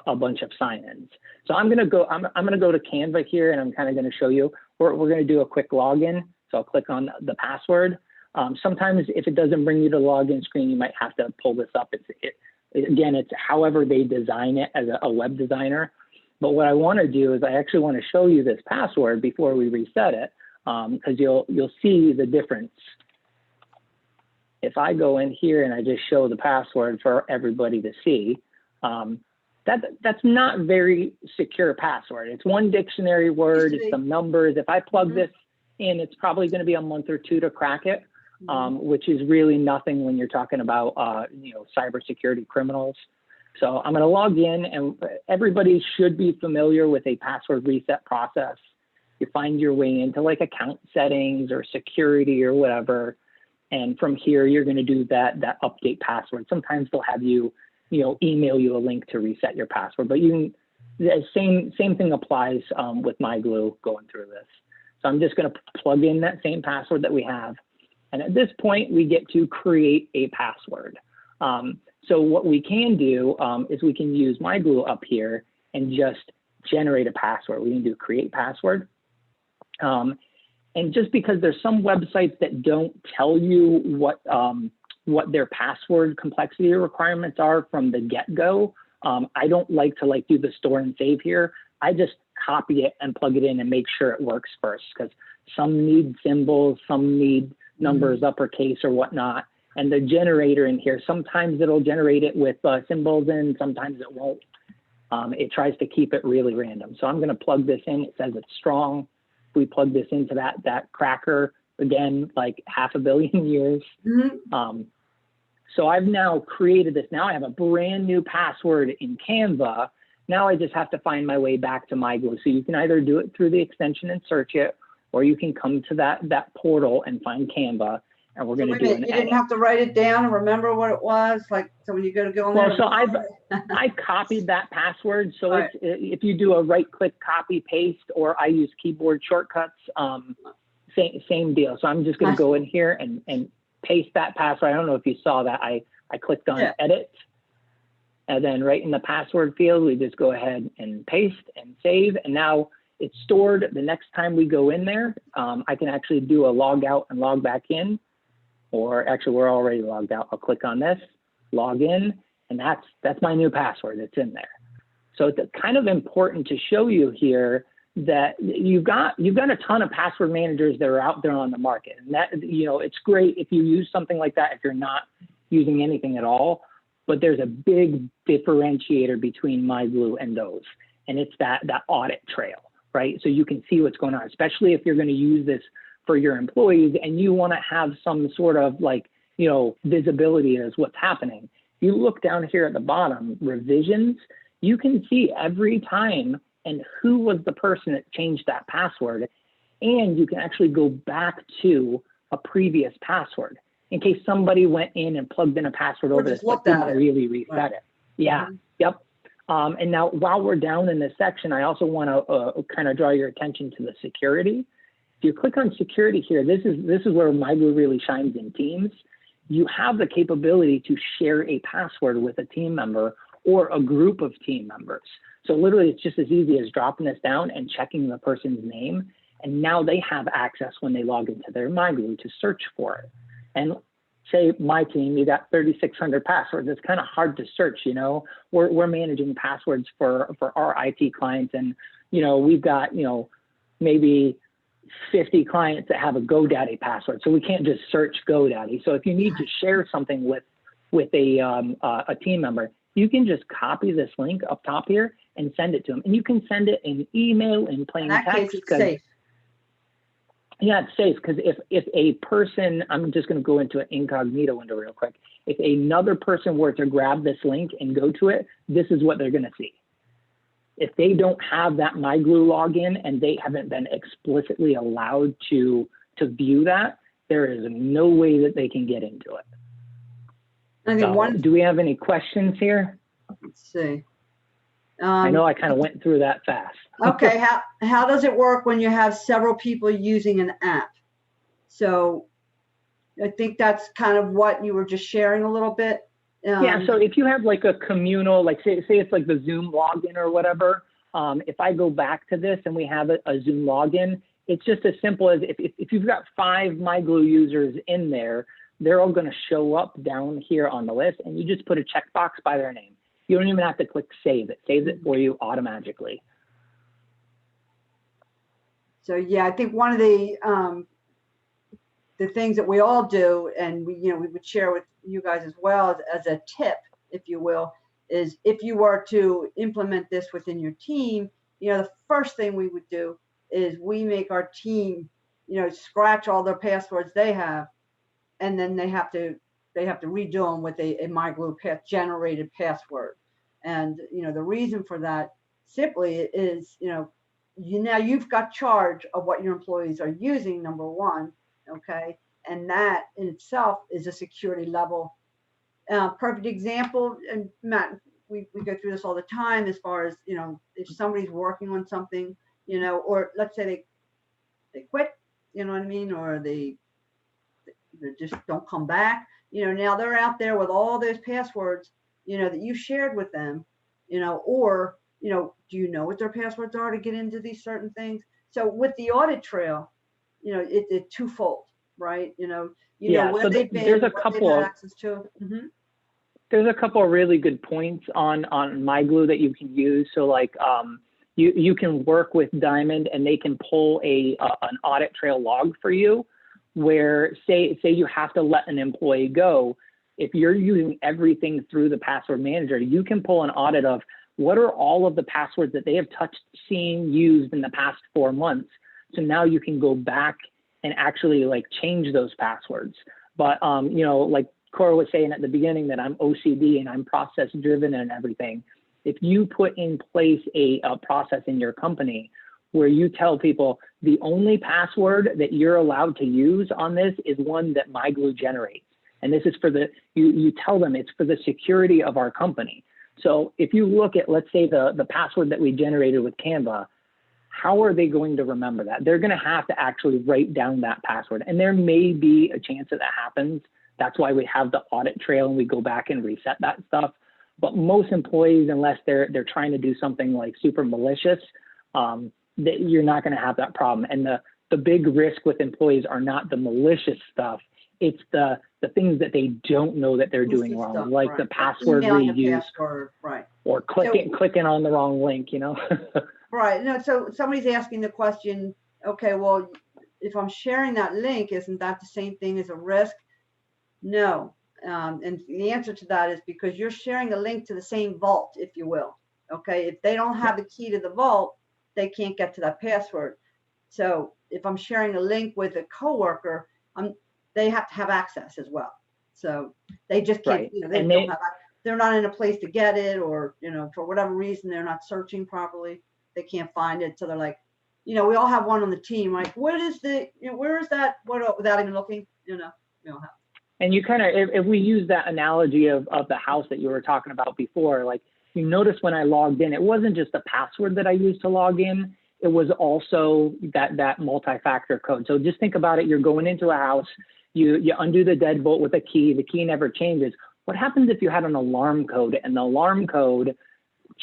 a bunch of sign-ins. So I'm gonna go to Canva here, and I'm kind of gonna show you. We're gonna do a quick login. So I'll click on the password. Sometimes if it doesn't bring you to the login screen, you might have to pull this up. Again, it's however they design it as a web designer. But what I want to do is I actually want to show you this password before we reset it, because you'll see the difference. If I go in here and I just show the password for everybody to see, that's not very secure password. It's one dictionary word, it's some numbers. If I plug this in, it's probably going to be a month or two to crack it, which is really nothing when you're talking about cybersecurity criminals. So I'm going to log in, and everybody should be familiar with a password reset process. You find your way into like account settings or security or whatever. And from here, you're going to do that update password. Sometimes they'll have you, email you a link to reset your password. But the same thing applies with MyGlue going through this. So I'm just going to plug in that same password that we have. And at this point, we get to create a password. So what we can do is we can use MyGlue up here and just generate a password. We can do create password. And just because there's some websites that don't tell you what their password complexity requirements are from the get-go, I don't like to do the store and save here. I just copy it and plug it in and make sure it works first, because some need symbols, some need numbers, uppercase or whatnot. And the generator in here, sometimes it'll generate it with symbols in, sometimes it won't. It tries to keep it really random. So I'm going to plug this in. It says it's strong. We plug this into that cracker, again, like 500 million years. So I've now created this. Now I have a brand new password in Canva. Now I just have to find my way back to MyGlue. So you can either do it through the extension and search it, or you can come to that portal and find Canva. And we're going to do an edit. You didn't have to write it down and remember what it was? So when you go on there. Well, so I copied that password. So if you do a right-click copy paste, or I use keyboard shortcuts, same deal. So I'm just going to go in here and paste that password. I don't know if you saw that. I clicked on edit, and then right in the password field, we just go ahead and paste and save. And now it's stored. The next time we go in there, I can actually do a log out and log back in. Or actually, we're already logged out. I'll click on this, log in, and that's my new password that's in there. So it's kind of important to show you here that you've got a ton of password managers that are out there on the market. And that, it's great if you use something like that if you're not using anything at all. But there's a big differentiator between MyGlue and those. And it's that audit trail, right? So you can see what's going on, especially if you're going to use this for your employees and you want to have some sort of visibility as what's happening. If you look down here at the bottom, revisions, you can see every time and who was the person that changed that password. And you can actually go back to a previous password in case somebody went in and plugged in a password over this, but didn't really reset it. Yeah, yep. And now while we're down in this section, I also want to kind of draw your attention to the security. If you click on security here, this is where MyGlue really shines in Teams. You have the capability to share a password with a team member or a group of team members. So literally, it's just as easy as dropping this down and checking the person's name. And now they have access when they log into their MyGlue to search for it. And say my team, you got 3,600 passwords. It's kind of hard to search, We're managing passwords for our IT clients. And, we've got, maybe 50 clients that have a GoDaddy password. So we can't just search GoDaddy. So if you need to share something with a team member, you can just copy this link up top here and send it to them. And you can send it in email, in plain text. In that case, it's safe. Yeah, it's safe, because if a person, I'm just going to go into an incognito window real quick. If another person were to grab this link and go to it, this is what they're going to see. If they don't have that MyGlue login and they haven't been explicitly allowed to view that, there is no way that they can get into it. Do we have any questions here? Let's see. I know I kind of went through that fast. Okay, how does it work when you have several people using an app? So I think that's kind of what you were just sharing a little bit. Yeah, so if you have like a communal, say it's like the Zoom login or whatever, if I go back to this and we have a Zoom login, it's just as simple as if you've got 5 MyGlue users in there, they're all going to show up down here on the list, and you just put a checkbox by their name. You don't even have to click save. It saves it for you automatically. So yeah, I think one of the things that we all do, and we would share with you guys as well as a tip, if you will, is if you were to implement this within your team, the first thing we would do is we make our team, scratch all their passwords they have, and then they have to redo them with a MyGlue generated password. And the reason for that simply is now you've got charge of what your employees are using, number one, okay, and that in itself is a security level. Perfect example, and Matt, we go through this all the time as far as if somebody's working on something, or let's say they quit, you know what I mean, or they just don't come back. Now they're out there with all those passwords, that you shared with them, or, do you know what their passwords are to get into these certain things? So with the audit trail, it's twofold, right? Yeah, where so they've been, there's a what couple they've had of access to. there's a couple of really good points on MyGlue that you can use. So like you can work with Diamond and they can pull an audit trail log for you, where say you have to let an employee go. If you're using everything through the password manager, you can pull an audit of what are all of the passwords that they have touched, seen, used in the past 4 months. So now you can go back and actually like change those passwords. But like Cora was saying at the beginning that I'm OCD and I'm process driven and everything. If you put in place a process in your company where you tell people the only password that you're allowed to use on this is one that MyGlue generates. And this is for you tell them it's for the security of our company. So if you look at, let's say the password that we generated with Canva, how are they going to remember that? They're going to have to actually write down that password. And there may be a chance that happens. That's why we have the audit trail and we go back and reset that stuff. But most employees, unless they're trying to do something like super malicious, that you're not going to have that problem. And the big risk with employees are not the malicious stuff. It's the things that they don't know that they're doing wrong, stuff, like right. the password Emailing reuse, password, right. or clicking on the wrong link, Right. No, so somebody's asking the question, okay, well, if I'm sharing that link, isn't that the same thing as a risk? No. And the answer to that is because you're sharing a link to the same vault, if you will. Okay. If they don't have the key to the vault, they can't get to that password. So if I'm sharing a link with a coworker, they have to have access as well. So they just can't, right. They're not in a place to get it, or, for whatever reason, they're not searching properly. They can't find it. So they're like, we all have one on the team, like, what is where is that? Without even looking, we all have. And you kind of, if we use that analogy of the house that you were talking about before, like you notice when I logged in, it wasn't just the password that I used to log in. It was also that multi-factor code. So just think about it. You're going into a house, you undo the deadbolt with a key. The key never changes. What happens if you had an alarm code and the alarm code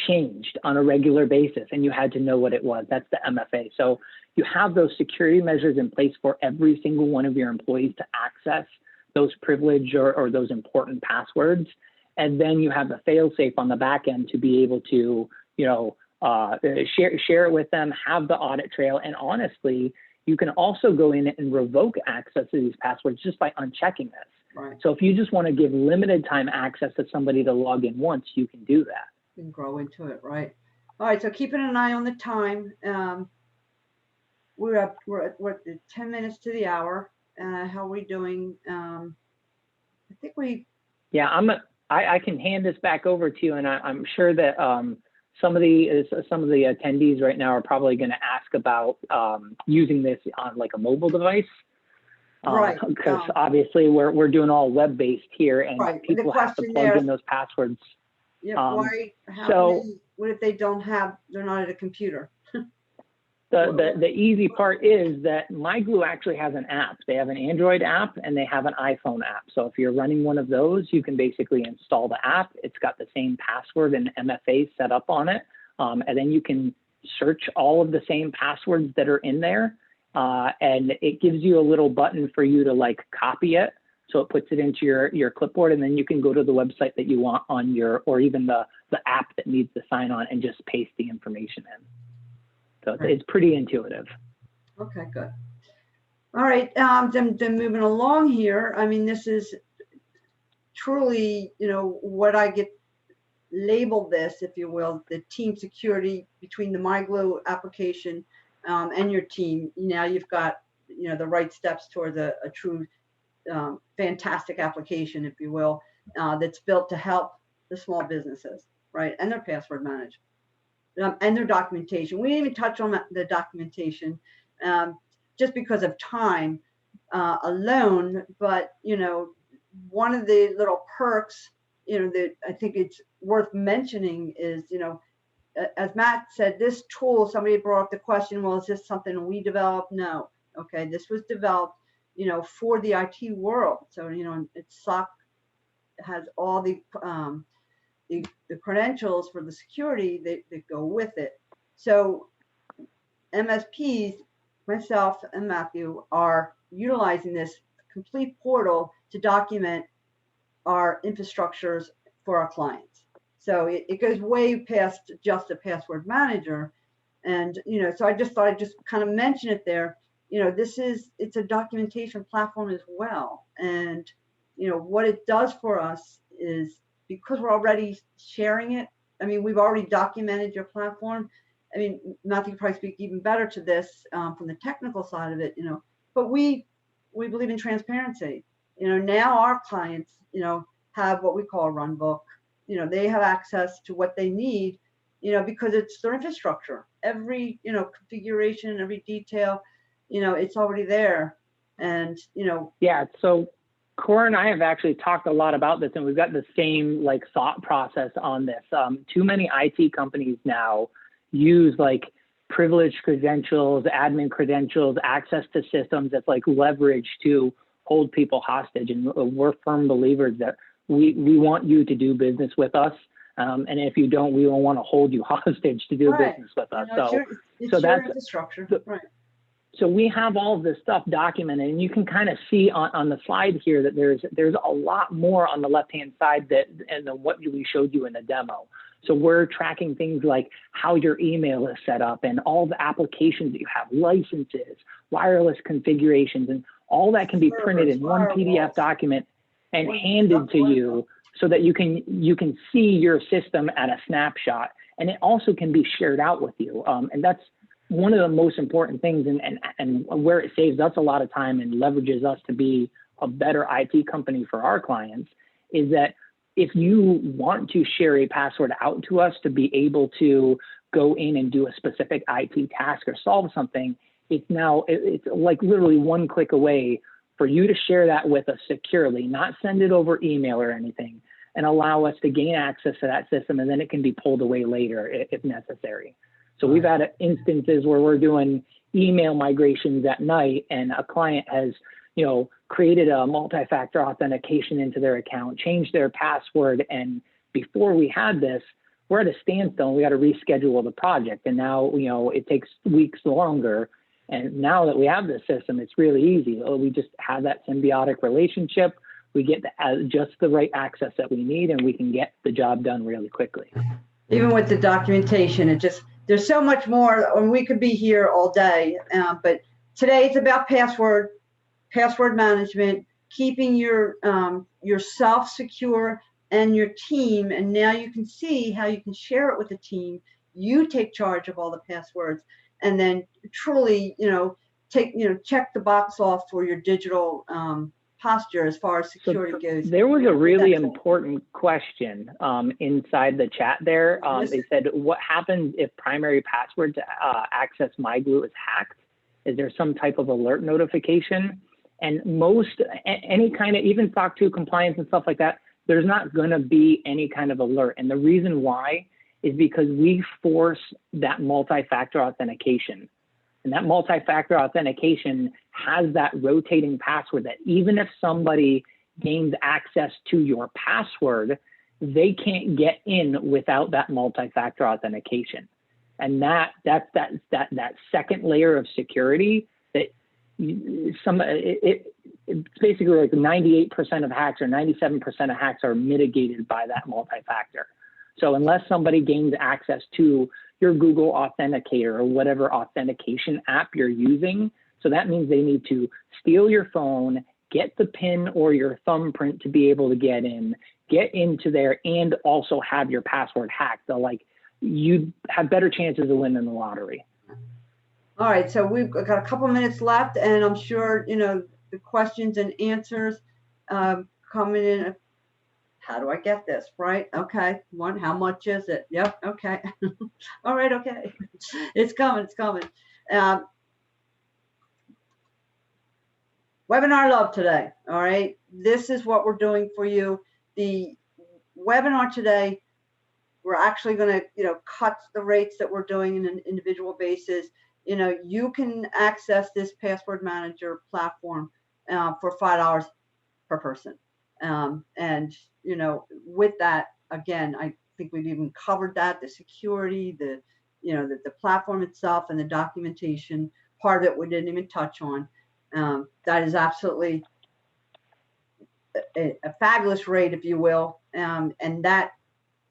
changed on a regular basis and you had to know what it was? That's the MFA. So you have those security measures in place for every single one of your employees to access those privileged or those important passwords. And then you have the fail-safe on the back end to be able to, share it with them, have the audit trail. And honestly, you can also go in and revoke access to these passwords just by unchecking this. Right. So if you just want to give limited time access to somebody to log in once, you can do that. You can grow into it, right? All right, so keeping an eye on the time. We're at 10 minutes to the hour. How are we doing? I think we. Yeah, I can hand this back over to you, and I'm sure that some of the attendees right now are probably going to ask about using this on like a mobile device, right? Because obviously we're doing all web-based here, and right. people have to plug in those passwords. Yeah. What if they don't have? They're not at a computer. The easy part is that MyGlue actually has an app. They have an Android app and they have an iPhone app. So if you're running one of those, you can basically install the app. It's got the same password and MFA set up on it. And then you can search all of the same passwords that are in there. And it gives you a little button for you to like copy it. So it puts it into your clipboard, and then you can go to the website that you want on your, or even the app that needs to sign on, and just paste the information in. So it's pretty intuitive. Okay, good. All right, then moving along here, I mean, this is truly, you know, what I get labeled this, if you will, the team security between the MyGlue application and your team. Now you've got, you know, the right steps towards a true fantastic application, if you will, that's built to help the small businesses, right, and their password management and their documentation. We didn't even touch on the documentation just because of time alone, but, you know, one of the little perks, you know, that I think it's worth mentioning is, you know, as Matt said, this tool, somebody brought up the question, well, is this something we developed? No. Okay, this was developed, you know, for the IT world. So, you know, it's SOC has all the credentials for the security that go with it. So MSPs, myself and Matthew, are utilizing this complete portal to document our infrastructures for our clients. So it goes way past just a password manager. And, you know, so I just thought I'd just kind of mention it there. You know, it's a documentation platform as well. And, you know, what it does for us is, because we're already sharing it, I mean, we've already documented your platform. I mean, Matthew probably speak even better to this from the technical side of it, you know, but we believe in transparency. You know, now our clients, you know, have what we call a run book. You know, they have access to what they need, you know, because it's their infrastructure. Every, you know, configuration, every detail, you know, it's already there. And, you know. Yeah, so Cora and I have actually talked a lot about this, and we've got the same like thought process on this. Too many IT companies now use like privileged credentials, admin credentials, access to systems that's like leverage to hold people hostage. And we're firm believers that we want you to do business with us. And if you don't, we don't want to hold you hostage to do business with us. You know, it's your infrastructure, right. So we have all of this stuff documented, and you can kind of see on the slide here that there's a lot more on the left-hand side than what we showed you in the demo. So we're tracking things like how your email is set up and all the applications that you have, licenses, wireless configurations, and all that can be printed in one PDF document and handed to you so that you can see your system at a snapshot. And it also can be shared out with you. And that's one of the most important things, and where it saves us a lot of time and leverages us to be a better IT company for our clients, is that if you want to share a password out to us to be able to go in and do a specific IT task or solve something, it's like literally one click away for you to share that with us securely, not send it over email or anything, and allow us to gain access to that system, and then it can be pulled away later if necessary. So we've had instances where we're doing email migrations at night, and a client has, you know, created a multi-factor authentication into their account, changed their password, and before we had this, we're at a standstill and we got to reschedule the project. And now, you know, it takes weeks longer. And now that we have this system, it's really easy. We just have that symbiotic relationship. We get just the right access that we need, and we can get the job done really quickly. Even with the documentation, there's so much more, and we could be here all day, but today it's about password management, keeping yourself secure and your team. And now you can see how you can share it with the team. You take charge of all the passwords, and then truly, you know, check the box off for your digital posture as far as security goes. There was a really important question inside the chat there. They said, what happens if primary password to access MyGlue is hacked? Is there some type of alert notification? And any kind of, even SOC 2 compliance and stuff like that, there's not going to be any kind of alert. And the reason why is because we force that multi-factor authentication. And that multi-factor authentication has that rotating password that even if somebody gains access to your password, they can't get in without that multi-factor authentication. And that's that second layer of security that it's basically like 98% of hacks or 97% of hacks are mitigated by that multi-factor. So unless somebody gains access to your Google Authenticator or whatever authentication app you're using, so that means they need to steal your phone, get the PIN or your thumbprint to be able to get into there, and also have your password hacked. So like, you have better chances of winning the lottery. All right, so we've got a couple minutes left, and I'm sure, you know, the questions and answers coming in. How do I get this, right? Okay, one, how much is it? Yep, okay. All right, okay. It's coming, it's coming. Webinar love today, all right? This is what we're doing for you. The webinar today, we're actually gonna, you know, cut the rates that we're doing in an individual basis. You know, you can access this password manager platform for $5 per person. And, you know, with that, again, I think we've even covered that, the security, the, you know, the platform itself and the documentation part of it we didn't even touch on. That is absolutely a fabulous rate, if you will. And that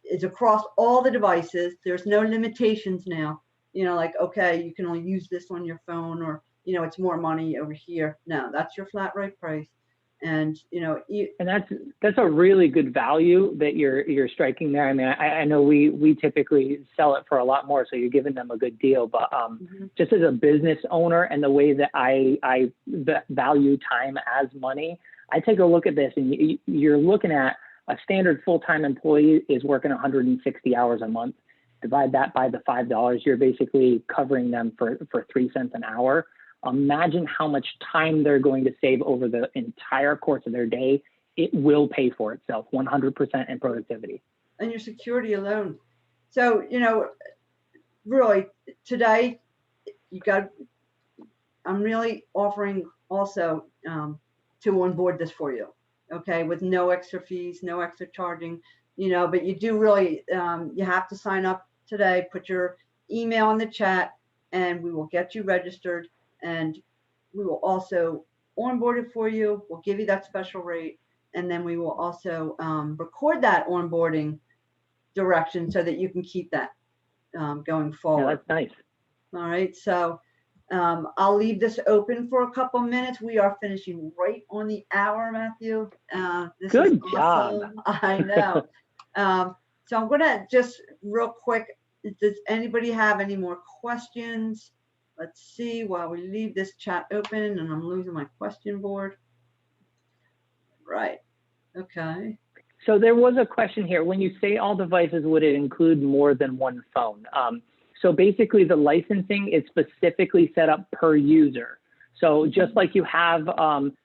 is across all the devices. There's no limitations now, you know, like, okay, you can only use this on your phone, or, you know, it's more money over here. No, that's your flat rate price. And, you know, and that's a really good value that you're striking there. I mean, I know we typically sell it for a lot more, so you're giving them a good deal. But just as a business owner and the way that I value time as money, I take a look at this, and you're looking at a standard full-time employee is working 160 hours a month. Divide that by the $5, you're basically covering them for 3 cents an hour. Imagine how much time they're going to save over the entire course of their day. It will pay for itself 100% in productivity. And your security alone. So, you know, really today, I'm really offering also to onboard this for you, okay, with no extra fees, no extra charging, you know, but you do really, you have to sign up today, put your email in the chat, and we will get you registered. And we will also onboard it for you. We'll give you that special rate. And then we will also record that onboarding direction so that you can keep that going forward. Yeah, that's nice. All right. So I'll leave this open for a couple minutes. We are finishing right on the hour, Matthew. This Good is awesome. job. I know. So I'm going to just real quick, does anybody have any more questions? Let's see while we leave this chat open, and I'm losing my question board. Right. Okay. So there was a question here. When you say all devices, would it include more than one phone? So basically the licensing is specifically set up per user. So just like you have,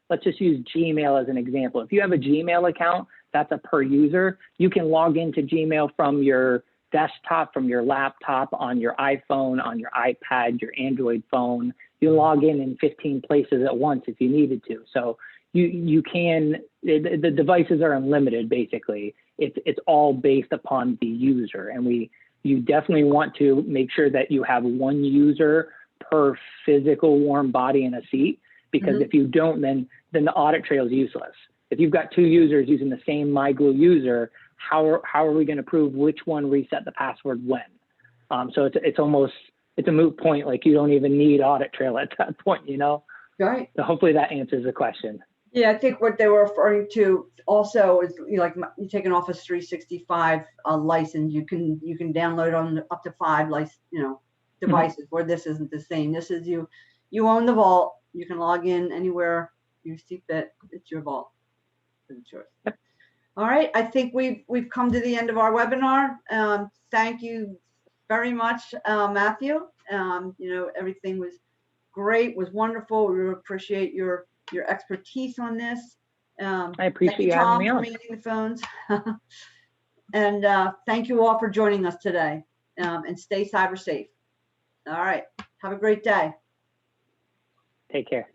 let's just use Gmail as an example. If you have a Gmail account, that's a per user. You can log into Gmail from your desktop, from your laptop, on your iPhone, on your iPad, your Android phone. You log in 15 places at once if you needed to. So you can, the devices are unlimited basically. It's all based upon the user, and you definitely want to make sure that you have one user per physical warm body in a seat, because if you don't, then the audit trail is useless. If you've got 2 users using the same MyGlue user, how are we going to prove which one reset the password when? So it's a moot point. Like, you don't even need audit trail at that point, you know? Right. So hopefully that answers the question. Yeah, I think what they were referring to also is, you know, like you take an Office 365 license, you can download on up to 5 devices, where this isn't the same. This is you own the vault. You can log in anywhere you see fit. It's your vault. It's yours. Yep. All right, I think we've come to the end of our webinar. Thank you very much, Matthew. You know, everything was great, was wonderful. We appreciate your expertise on this. I appreciate you having me on. Thank you, Tom, for managing the phones. And thank you all for joining us today. And stay cyber safe. All right, have a great day. Take care.